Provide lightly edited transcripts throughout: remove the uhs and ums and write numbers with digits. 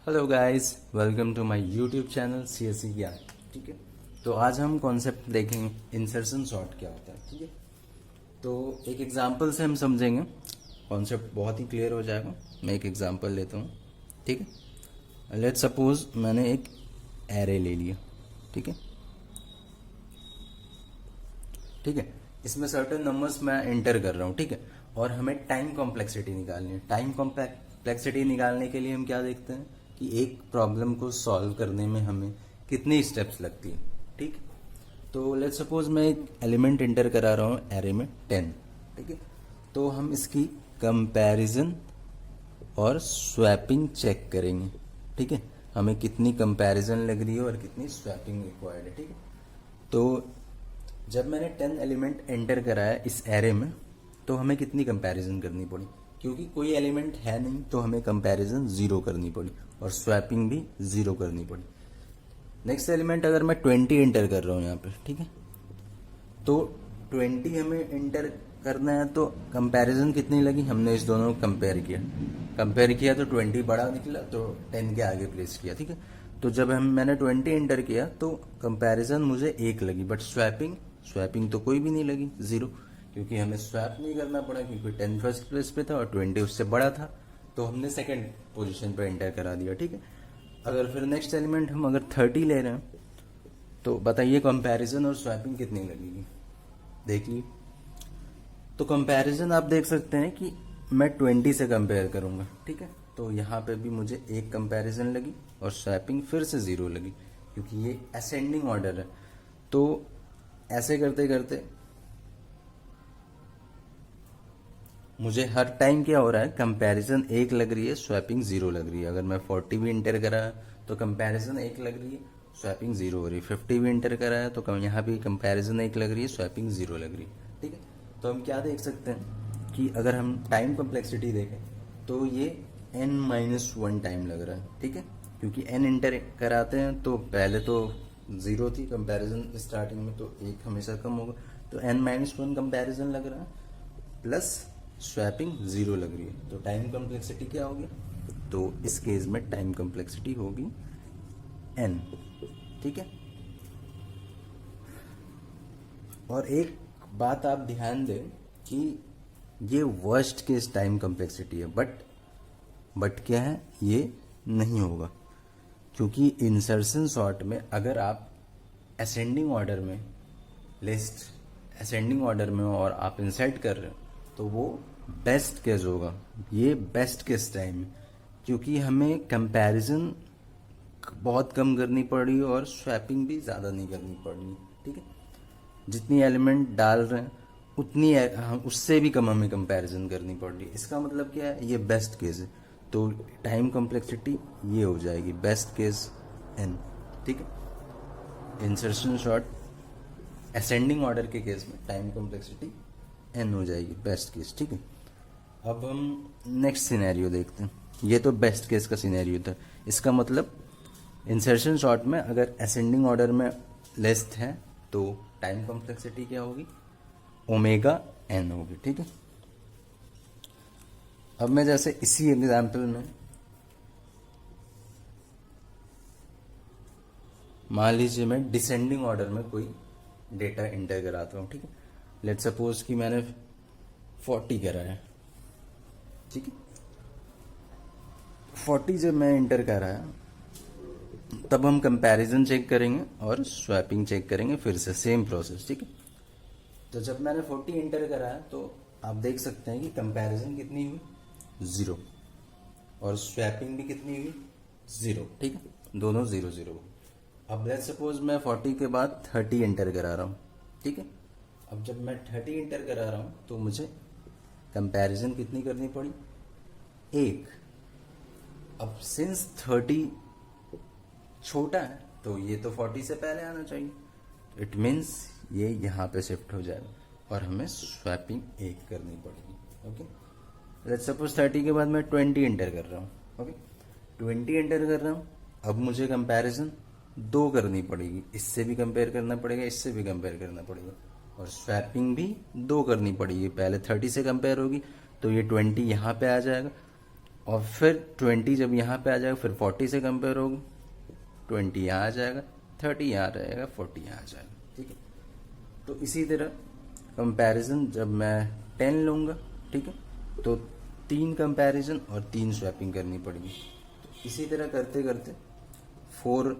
Hello guys, welcome to my YouTube channel CSE Gyan. ठीक है, तो आज हम कॉन्सेप्ट देखेंगे इंसर्शन सॉर्ट क्या होता है। ठीक है, तो एक एग्जांपल से हम समझेंगे, कॉन्सेप्ट बहुत ही क्लियर हो जाएगा। मैं एक एग्जांपल लेता हूँ। ठीक है, लेट्स सपोज मैंने एक एरे ले लिया। ठीक है, ठीक है, इसमें सर्टेन नंबर्स मैं एंटर कर रहा हूँ। ठीक है, और हमें टाइम कॉम्प्लेक्सिटी निकालनी है। टाइम कॉम्प्लेक्सिटी निकालने के लिए हम क्या देखते हैं कि एक प्रॉब्लम को सॉल्व करने में हमें कितनी स्टेप्स लगती है। ठीक, तो लेट्स सपोज मैं एक एलिमेंट एंटर करा रहा हूँ एरे में 10। ठीक है, तो हम इसकी कंपैरिजन और स्वैपिंग चेक करेंगे। ठीक है, हमें कितनी कंपैरिजन लग रही है और कितनी स्वैपिंग रिक्वायर्ड है। ठीक है, तो जब मैंने 10 एलिमेंट एंटर कराया इस एरे में, तो हमें कितनी कंपैरिजन करनी पड़ी, क्योंकि कोई एलिमेंट है नहीं तो हमें कंपैरिजन 0 करनी पड़ी और स्वैपिंग भी 0 करनी पड़ी। नेक्स्ट एलिमेंट अगर मैं 20 एंटर कर रहा हूँ यहाँ पे, ठीक है, तो 20 हमें एंटर करना है, तो कंपैरिजन कितनी लगी, हमने इस दोनों को कंपेयर किया तो 20 बड़ा निकला, तो 10 के आगे प्लेस किया। ठीक है, तो जब मैंने 20 एंटर किया तो कंपैरिजन मुझे 1 लगी, बट स्वैपिंग तो कोई भी नहीं लगी, 0, क्योंकि हमें स्वैप नहीं करना पड़ा, क्योंकि 10 फर्स्ट प्लेस पे था और 20 उससे बड़ा था, तो हमने सेकंड पोजीशन पे एंटर करा दिया। ठीक है, अगर फिर नेक्स्ट एलिमेंट हम अगर 30 ले रहे हैं, तो बताइए कंपैरिजन और स्वैपिंग कितनी लगेगी। देखिए, तो कंपैरिजन आप देख सकते हैं कि मैं 20 से कंपेयर करूंगा। ठीक है, तो यहाँ पे भी मुझे एक कंपैरिजन लगी और स्वैपिंग फिर से 0 लगी, क्योंकि ये असेंडिंग ऑर्डर है। तो ऐसे करते करते मुझे हर टाइम क्या हो रहा है, कंपैरिजन 1 लग रही है, स्वैपिंग 0 लग रही है। अगर मैं 40 भी इंटर करा तो कंपैरिजन 1 लग रही है, स्वैपिंग 0 हो रही है। 50 भी इंटर करा है तो यहाँ भी कंपैरिजन 1 लग रही है, स्वैपिंग 0 लग रही है। ठीक है, तो हम क्या देख सकते हैं कि अगर हम टाइम कॉम्प्लेक्सिटी देखें तो ये n-1 टाइम लग रहा है। ठीक है, क्योंकि n इंटर कराते हैं तो पहले तो 0 थी कंपैरिजन स्टार्टिंग में, तो 1 हमेशा कम होगा, तो n-1 कंपैरिजन लग रहा है, प्लस स्वैपिंग 0 लग रही है। तो टाइम कॉम्प्लेक्सिटी क्या होगी, तो इस केस में टाइम कॉम्प्लेक्सिटी होगी n। ठीक है, और एक बात आप ध्यान दें कि ये वर्स्ट केस टाइम कॉम्प्लेक्सिटी है, बट क्या है, ये नहीं होगा, क्योंकि इंसर्शन सॉर्ट में अगर आप असेंडिंग ऑर्डर में लिस्ट असेंडिंग ऑर्डर में और आप इंसर्ट कर रहे हो, तो वो बेस्ट केस होगा। ये बेस्ट केस टाइम है, क्योंकि हमें कंपैरिजन बहुत कम करनी पड़ी और स्वैपिंग भी ज़्यादा नहीं करनी पड़ी। ठीक है, जितनी एलिमेंट डाल रहे हैं उतनी हम उससे भी कम हमें कंपैरिजन करनी पड़ रही है। इसका मतलब क्या है, ये बेस्ट केस है, तो टाइम कॉम्प्लेक्सिटी ये हो जाएगी बेस्ट केस n। ठीक है, इंसर्शन शॉर्ट असेंडिंग ऑर्डर के केस में टाइम कॉम्प्लेक्सिटी n हो जाएगी बेस्ट केस। ठीक है, अब हम नेक्स्ट सिनेरियो देखते हैं। ये तो बेस्ट केस का सिनेरियो था, इसका मतलब इंसर्शन शॉर्ट में अगर असेंडिंग ऑर्डर में लिस्ट है तो टाइम कॉम्प्लेक्सिटी क्या होगी, ओमेगा n होगी। ठीक है, अब मैं जैसे इसी एग्जाम्पल में मान लीजिए मैं डिसेंडिंग ऑर्डर में कोई डेटा एंटर कराता हूँ। ठीक है, लेट्स सपोज कि मैंने 40 करा है। ठीक है, 40 जब मैं एंटर कराया तब हम कंपैरिजन चेक करेंगे और स्वैपिंग चेक करेंगे, फिर से सेम प्रोसेस। ठीक है, तो जब मैंने 40 एंटर कराया तो आप देख सकते हैं कि कंपैरिजन कितनी हुई, 0, और स्वैपिंग भी कितनी हुई, 0। ठीक है, दोनों 0 0। अब लेट्स सपोज मैं 40 के बाद 30 एंटर करा रहा हूँ। ठीक है, अब जब मैं 30 एंटर करा रहा हूँ तो मुझे कंपैरिजन कितनी करनी पड़ी, 1। अब सिंस 30 छोटा है तो ये तो 40 से पहले आना चाहिए, इट मीन्स ये यहाँ पे शिफ्ट हो जाएगा और हमें स्वैपिंग 1 करनी पड़ेगी। ओके, लेट्स सपोज 30 के बाद मैं 20 एंटर कर रहा हूँ। ओके, 20 एंटर कर रहा हूँ, अब मुझे कंपैरिजन 2 करनी पड़ेगी, इससे भी कंपेयर करना पड़ेगा, इससे भी कंपेयर करना पड़ेगा, और स्वैपिंग भी 2 करनी पड़ेगी। पहले 30 से कंपेयर होगी तो ये 20 यहाँ पे आ जाएगा और फिर 20 जब यहाँ पे आ जाएगा फिर 40 से कंपेयर होगा, 20 यहाँ आ जाएगा, 30 यहाँ रहेगा, 40 यहाँ आ जाएगा, ठीक है। तो इसी तरह कंपैरिजन जब मैं 10 लूँगा, ठीक है, तो 3 कंपैरिजन और 3 स्वैपिंग करनी पड़ेगी। तो इसी तरह करते करते 4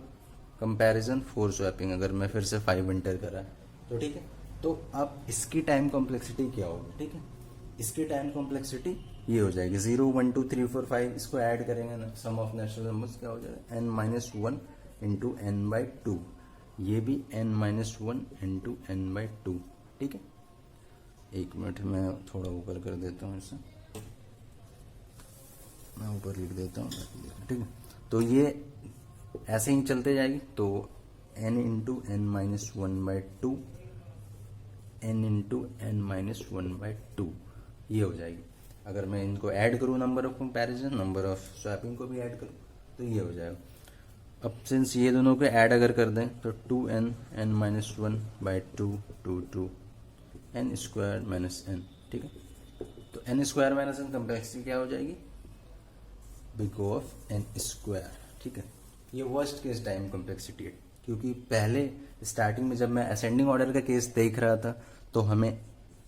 कंपैरिजन 4 स्वैपिंग, अगर मैं फिर से 5 एंटर करा तो ठीक है। तो अब इसकी टाइम कॉम्प्लेक्सिटी क्या होगी, ठीक है, इसकी टाइम कॉम्प्लेक्सिटी ये हो जाएगी 0 1 2 3 4 5, इसको ऐड करेंगे ना, सम ऑफ नेचुरल नंबर्स क्या हो जाएगा n-1 इंटू n/2, ये भी n-1 इंटू n/2, ठीक है। एक मिनट मैं थोड़ा ऊपर कर देता हूँ इसे, मैं ऊपर लिख देता हूँ, ठीक है। तो ये ऐसे ही चलते जाएगी, तो n into n-1/2, n into n-1/2 ये हो जाएगी। अगर मैं इनको ऐड करूँ number of comparison, number of swapping को भी ऐड करूँ तो ये हो जाएगा। अब सिंस ये दोनों को ऐड अगर कर दें तो 2n n-1/2 2 n square minus n, ठीक है। तो n square minus n complexity क्या हो जाएगी, बिग ऑफ n स्क्वायर, ठीक है। ये वर्स्ट केस टाइम कॉम्प्लेक्सिटी है, क्योंकि पहले स्टार्टिंग में जब मैं असेंडिंग ऑर्डर का केस देख रहा था तो हमें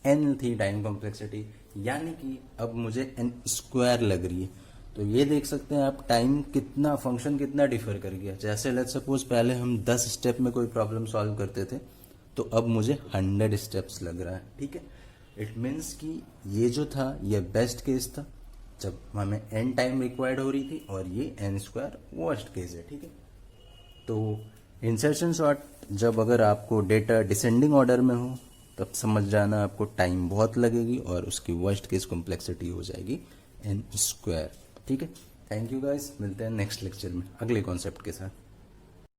n थी टाइम कॉम्प्लेक्सिटी, यानी कि अब मुझे n स्क्वायर लग रही है। तो ये देख सकते हैं आप टाइम कितना, फंक्शन कितना डिफर कर गया। जैसे लेट्स सपोज पहले हम 10 स्टेप में कोई प्रॉब्लम सॉल्व करते थे, तो अब मुझे 100 स्टेप्स लग रहा है, ठीक है। इट मीन्स कि ये जो था ये बेस्ट केस था जब हमें n टाइम रिक्वायर्ड हो रही थी, और ये n स्क्वायर वर्स्ट केस है, ठीक है। तो इंसर्शन सॉर्ट जब अगर आपको डेटा डिसेंडिंग ऑर्डर में हो तब समझ जाना आपको टाइम बहुत लगेगी और उसकी वर्स्ट केस कॉम्प्लेक्सिटी हो जाएगी n स्क्वायर, ठीक है। थैंक यू गाइस, मिलते हैं नेक्स्ट लेक्चर में अगले कॉन्सेप्ट के साथ।